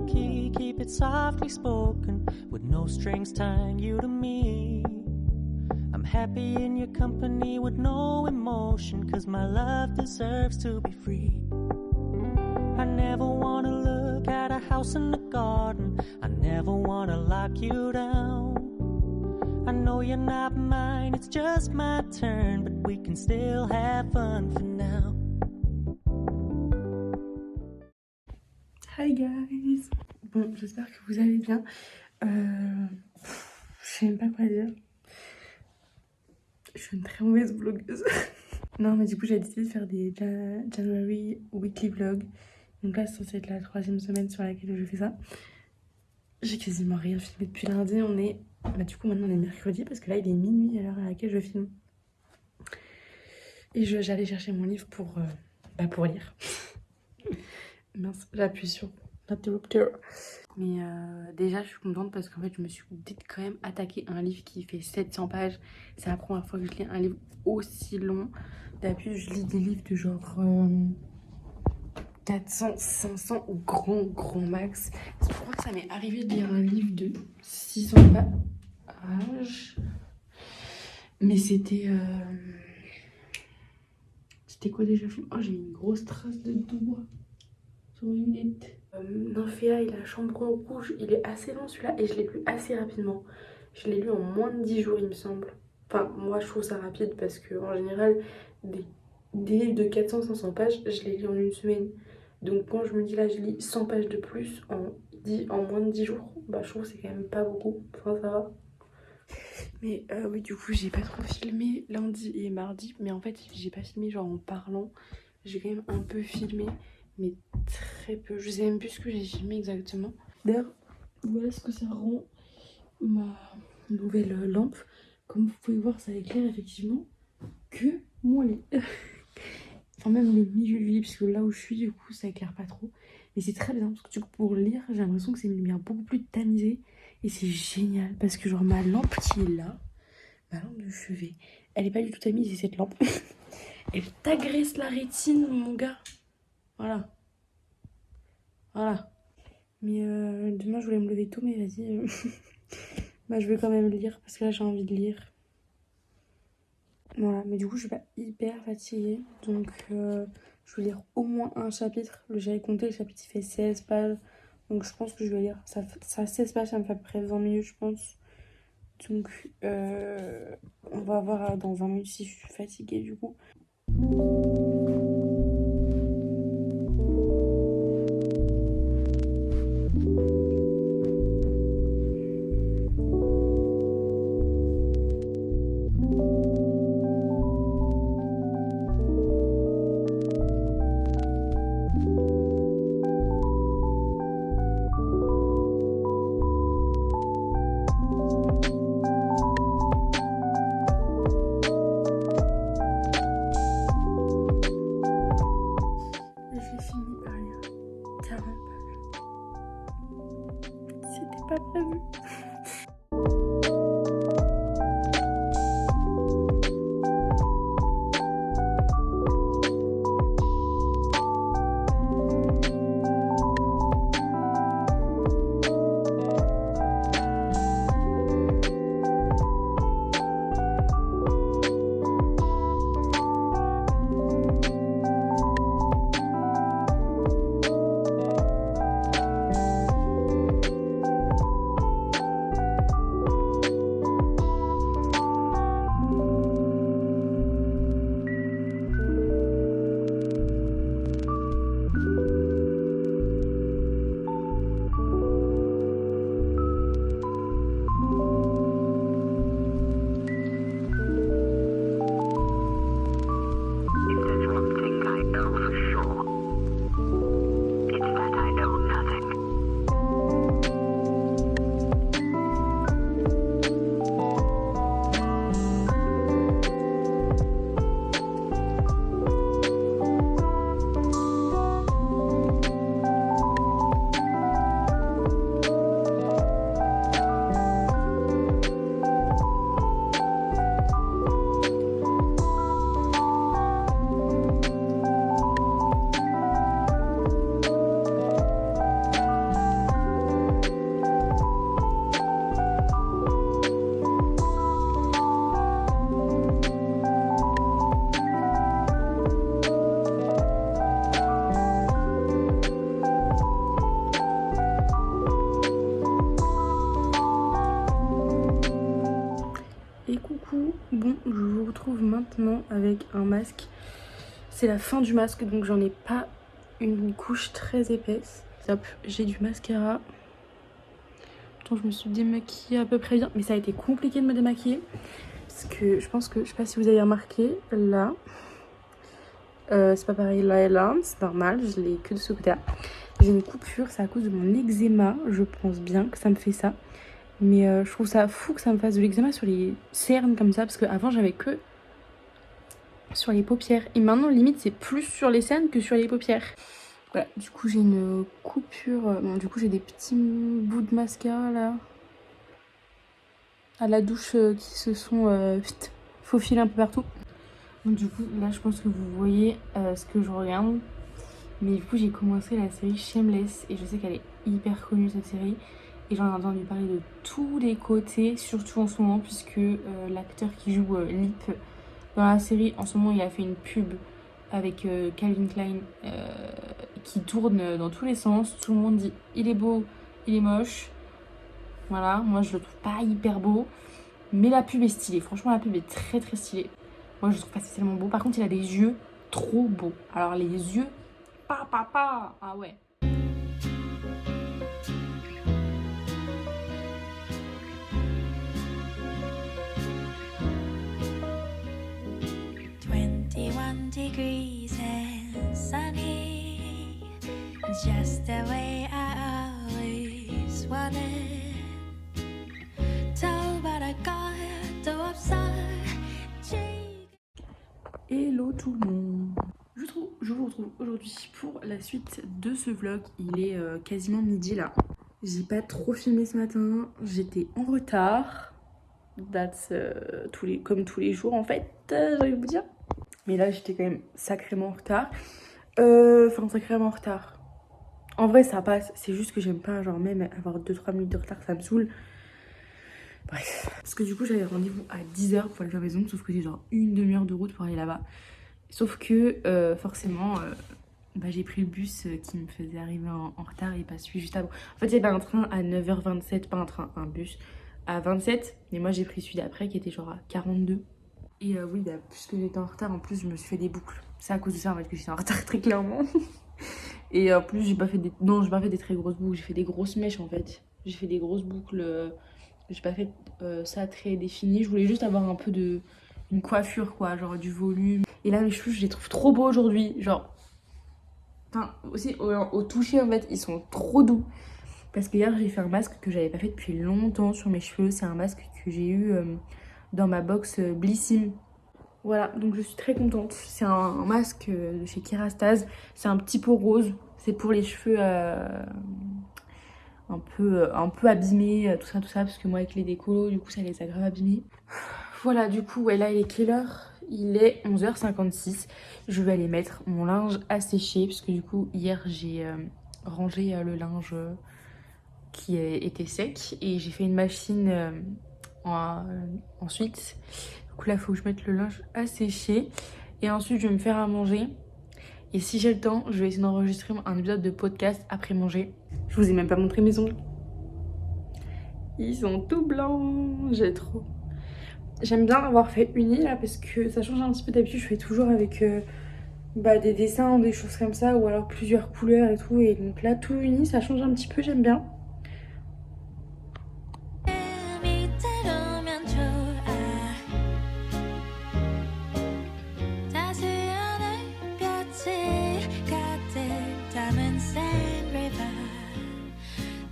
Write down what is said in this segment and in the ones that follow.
key, keep it softly spoken, with no strings tying you to me. I'm happy in your company with no emotion, cause my love deserves to be free. I never wanna look at a house in the garden, I never wanna lock you down. I know you're not mine, it's just my turn, but we can still have fun for now. Hi guys. Bon, j'espère que vous allez bien. Je sais même pas quoi dire. Je suis une très mauvaise vlogueuse. Non, mais du coup, j'ai décidé de faire des January weekly vlogs. Donc là, c'est censé être la 3e semaine sur laquelle je fais ça. J'ai quasiment rien filmé depuis lundi. Du coup, maintenant, on est mercredi parce que là, il est minuit à l'heure à laquelle je filme. Et j'allais chercher mon livre pour lire. Mince, j'appuie sur l'interrupteur. Mais déjà, je suis contente parce qu'en fait, je me suis quand même attaqué à un livre qui fait 700 pages. C'est la première fois que je lis un livre aussi long. D'habitude, je lis des livres de genre 400, 500 ou grand max. Je crois que ça m'est arrivé de lire un livre de 600 pages. Mais c'était... C'était quoi déjà? Oh, j'ai une grosse trace de doigt sur une lunette. Nymphéa et la chambre rouge, il est assez long celui-là et je l'ai lu assez rapidement. Je l'ai lu en moins de 10 jours, il me semble. Enfin, moi je trouve ça rapide parce que en général, des livres de 400-500 pages, je les lis en une semaine. Donc quand je me dis là, je lis 100 pages de plus en moins de 10 jours, bah je trouve que c'est quand même pas beaucoup. Enfin, ça va. Mais oui, du coup, j'ai pas trop filmé lundi et mardi. Mais en fait, j'ai pas filmé genre en parlant. J'ai quand même un peu filmé, mais très peu. Je sais même plus ce que j'ai filmé exactement. D'ailleurs, voilà ce que ça rend ma nouvelle lampe. Comme vous pouvez voir, ça éclaire effectivement que mon lit. Enfin, même le milieu du lit, parce que là où je suis, du coup, ça éclaire pas trop. Mais c'est très bien, parce que du coup, pour lire, j'ai l'impression que c'est une lumière beaucoup plus tamisée. Et c'est génial, parce que genre ma lampe qui est là, ma lampe de chevet, elle est pas du tout tamisée, cette lampe. Elle t'agresse la rétine, mon gars. Voilà. Voilà. Mais demain, je voulais me lever tôt, mais vas-y. Bah, je vais quand même lire, parce que là, j'ai envie de lire. Voilà, mais du coup, je suis pas hyper fatiguée. Donc, je vais lire au moins un chapitre. J'avais compté, le chapitre, il fait 16 pages. Donc, je pense que je vais lire. Ça 16 pages, ça me fait à peu près 20 minutes, je pense. Donc, on va voir dans 20 minutes si je suis fatiguée, du coup. vraiment avec un masque. C'est la fin du masque, donc j'en ai pas une couche très épaisse. Hop, j'ai du mascara. Attends, je me suis démaquillée à peu près bien, mais ça a été compliqué de me démaquiller. Parce que je pense que, je sais pas si vous avez remarqué, là, c'est pas pareil là et là, c'est normal, je l'ai que de ce côté-là. J'ai une coupure, c'est à cause de mon eczéma, je pense bien que ça me fait ça. Mais je trouve ça fou que ça me fasse de l'eczéma sur les cernes comme ça, parce qu'avant j'avais que sur les paupières. Et maintenant limite c'est plus sur les cernes que sur les paupières. Voilà, du coup j'ai une coupure, bon, du coup j'ai des petits bouts de mascara là, à la douche qui se sont faufilés un peu partout. Donc du coup là je pense que vous voyez ce que je regarde. Mais du coup j'ai commencé la série Shameless et je sais qu'elle est hyper connue cette série. Et j'en ai entendu parler de tous les côtés, surtout en ce moment, puisque l'acteur qui joue Lip dans la série, en ce moment, il a fait une pub avec Calvin Klein qui tourne dans tous les sens. Tout le monde dit il est beau, il est moche. Voilà, moi je le trouve pas hyper beau, mais la pub est stylée. Franchement, la pub est très très stylée. Moi je le trouve pas spécialement beau. Par contre, il a des yeux trop beaux. Alors les yeux, ah ouais. 21 degrees and sunny. It's just the way I always wanted. Told but I got the upside. Hello tout le monde. Je vous retrouve aujourd'hui pour la suite de ce vlog. Il est quasiment midi là. J'ai pas trop filmé ce matin. J'étais en retard. That's comme tous les jours en fait, j'ai envie de vous dire. Mais là j'étais quand même sacrément en retard. Enfin sacrément en retard. En vrai ça passe. C'est juste que j'aime pas genre même avoir 2-3 minutes de retard, ça me saoule. Bref. Parce que du coup j'avais rendez-vous à 10h pour aller à la maison. Sauf que j'ai genre une demi-heure de route pour aller là-bas. Sauf que forcément j'ai pris le bus qui me faisait arriver en retard et pas celui juste avant. En fait il y avait un train à 9h27, pas un train, un bus à 27. Mais moi j'ai pris celui d'après qui était genre à 42. Et oui, puisque j'étais en retard, en plus je me suis fait des boucles. C'est à cause de ça en fait que j'étais en retard très clairement. Et en plus j'ai pas fait des très grosses boucles, j'ai fait des grosses mèches en fait. J'ai fait des grosses boucles, j'ai pas fait ça très défini. Je voulais juste avoir un peu une coiffure quoi, genre du volume. Et là mes cheveux je les trouve trop beaux aujourd'hui, genre... Enfin aussi au toucher en fait ils sont trop doux. Parce que hier j'ai fait un masque que j'avais pas fait depuis longtemps sur mes cheveux. C'est un masque que j'ai eu dans ma box Blissim. Voilà, donc je suis très contente. C'est un masque de chez Kerastase. C'est un petit pot rose. C'est pour les cheveux un peu abîmés, tout ça. Parce que moi avec les décolos, du coup ça les a grave abîmés. Voilà, du coup, ouais, là il est quelle heure? Il est 11h56. Je vais aller mettre mon linge à sécher. Parce que du coup, hier j'ai rangé le linge qui était sec. Et j'ai fait une machine ensuite. Du coup là il faut que je mette le linge à sécher. Et ensuite je vais me faire à manger. Et si j'ai le temps, je vais essayer d'enregistrer un épisode de podcast après manger. Je vous ai même pas montré mes ongles. Ils sont tout blancs. J'aime bien avoir fait uni là parce que ça change un petit peu. D'habitude je fais toujours avec des dessins, des choses comme ça. Ou alors plusieurs couleurs et tout. Et donc là tout uni ça change un petit peu, j'aime bien.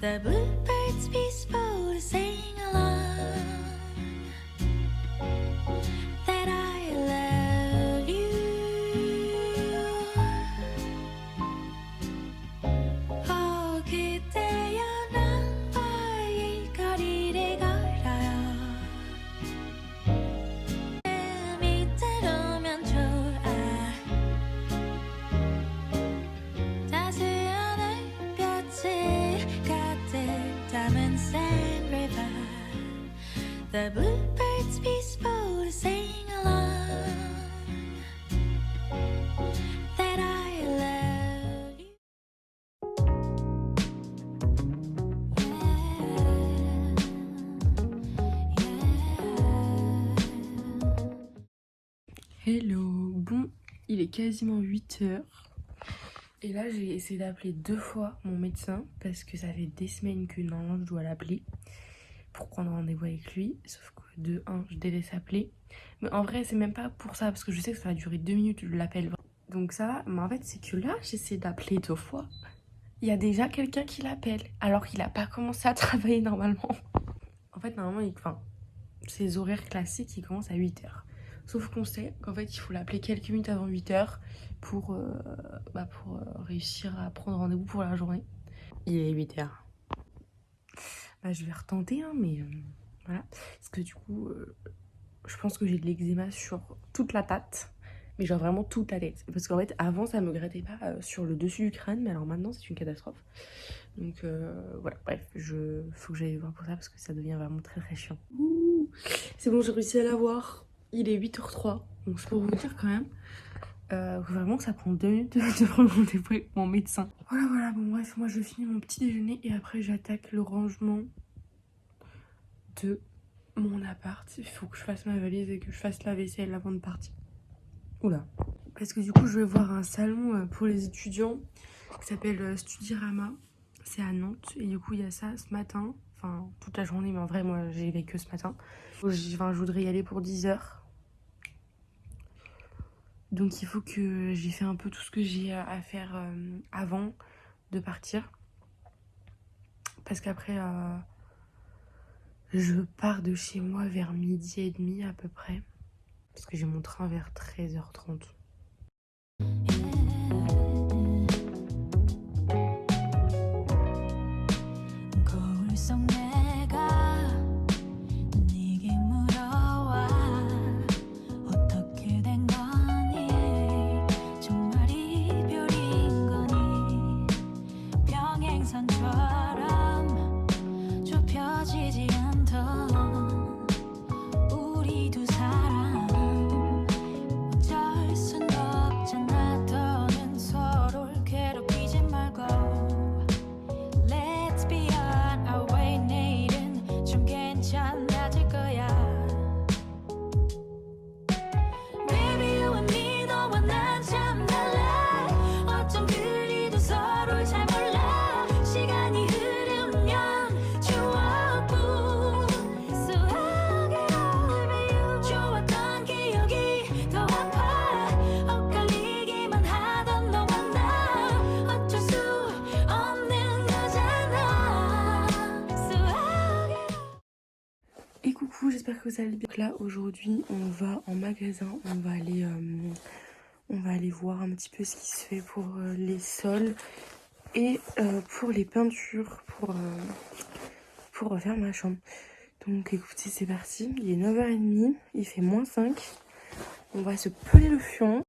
The bluebirds peaceful to sing along that I love you. Oh, 그대여 나와의 거리를 걸어요. 밑으로면 좋아. 따스한 햇볕을 담은 sand river. The bluebirds peaceful to sing along that I love you. Hello, bon, il est quasiment 8h. Et là, j'ai essayé d'appeler 2 fois mon médecin parce que ça fait des semaines que normalement je dois l'appeler pour prendre rendez-vous avec lui. Sauf que de 1, je délaisse appeler. Mais en vrai, c'est même pas pour ça parce que je sais que ça va durer 2 minutes, je l'appelle. Donc ça va, mais en fait, c'est que là, j'essaie d'appeler 2 fois. Il y a déjà quelqu'un qui l'appelle alors qu'il a pas commencé à travailler normalement. En fait, normalement, ses horaires classiques, ils commencent à 8h. Sauf qu'on sait qu'en fait, il faut l'appeler quelques minutes avant 8h pour réussir à prendre rendez-vous pour la journée. Il est 8h. Je vais retenter, hein, mais voilà. Parce que du coup, je pense que j'ai de l'eczéma sur toute la tête. Mais genre vraiment toute la tête. Parce qu'en fait, avant, ça me grattait pas sur le dessus du crâne. Mais alors maintenant, c'est une catastrophe. Donc voilà, bref, faut que j'aille voir pour ça parce que ça devient vraiment très très chiant. Ouh, c'est bon, j'ai réussi à l'avoir. Il est 8h03. Donc c'est pour vous dire quand même vraiment que ça prend 2 minutes de prendre rendez-vous avec mon médecin. Voilà, bon bref, moi je finis mon petit déjeuner et après j'attaque le rangement de mon appart. Il faut que je fasse ma valise et que je fasse la vaisselle avant de partir. Oula. Parce que du coup je vais voir un salon pour les étudiants qui s'appelle Studirama. C'est à Nantes et du coup il y a ça ce matin. Enfin toute la journée mais en vrai moi j'y vais que ce matin. Je voudrais y aller pour 10h. Donc il faut que j'ai fait un peu tout ce que j'ai à faire avant de partir. Parce qu'après je pars de chez moi vers 12h30 à peu près. Parce que j'ai mon train vers 13h30. Et coucou, j'espère que vous allez bien. Donc là aujourd'hui on va en magasin, on va aller voir un petit peu ce qui se fait pour les sols et pour les peintures pour refaire ma chambre. Donc écoutez, c'est parti, il est 9h30, il fait -5. On va se peler le fion.